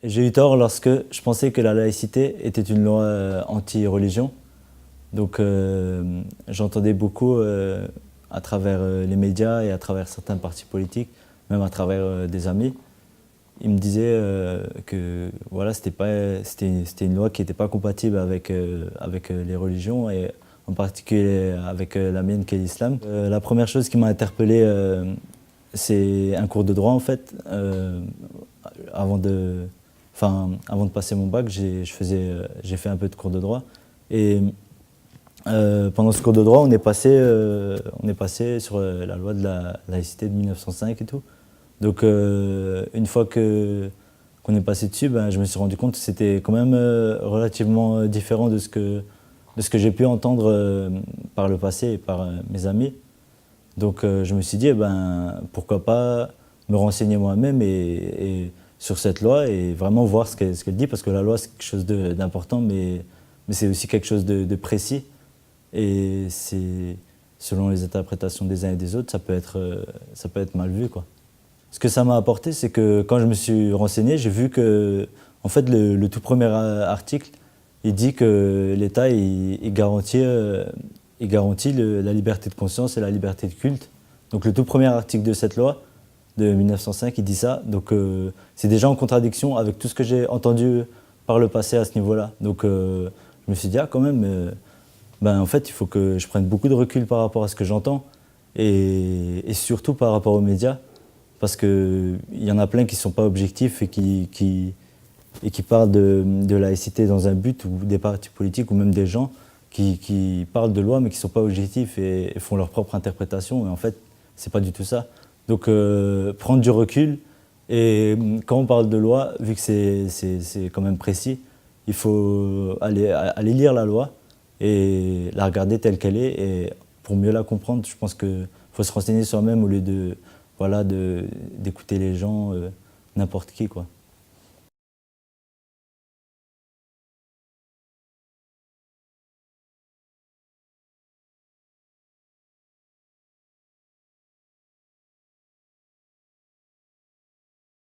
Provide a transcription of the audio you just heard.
J'ai eu tort lorsque je pensais que la laïcité était une loi anti-religion. Donc j'entendais beaucoup à travers les médias et à travers certains partis politiques, même à travers des amis. Ils me disaient que voilà, c'était une loi qui n'était pas compatible avec les religions et en particulier avec la mienne qui est l'islam. La première chose qui m'a interpellé, c'est un cours de droit en fait. Avant de, avant de passer mon bac, j'ai fait un peu de cours de droit. Et pendant ce cours de droit, on est passé sur la loi de la laïcité de 1905 et tout. Donc une fois qu'on est passé dessus, ben, je me suis rendu compte que c'était quand même relativement différent de ce que j'ai pu entendre par le passé et par mes amis. Donc je me suis dit, ben, pourquoi pas me renseigner moi-même et sur cette loi et vraiment voir ce qu'elle dit, parce que la loi c'est quelque chose d'important, mais c'est aussi quelque chose de précis. Et selon les interprétations des uns et des autres, ça peut être mal vu, quoi. Ce que ça m'a apporté, c'est que quand je me suis renseigné, j'ai vu que, en fait, le tout premier article, il dit que l'État il garantit la liberté de conscience et la liberté de culte. Donc le tout premier article de cette loi de 1905, il dit ça. Donc c'est déjà en contradiction avec tout ce que j'ai entendu par le passé à ce niveau-là. Donc je me suis dit, ah quand même, ben, en fait, il faut que je prenne beaucoup de recul par rapport à ce que j'entends et surtout par rapport aux médias. Parce qu'il y en a plein qui ne sont pas objectifs et qui parlent de laïcité dans un but, ou des partis politiques, ou même des gens qui parlent de loi mais qui ne sont pas objectifs et font leur propre interprétation. Et en fait, ce n'est pas du tout ça. Donc, prendre du recul. Et quand on parle de loi, vu que c'est quand même précis, il faut aller lire la loi et la regarder telle qu'elle est. Et pour mieux la comprendre, je pense qu'il faut se renseigner soi-même au lieu d'écouter les gens, n'importe qui, quoi.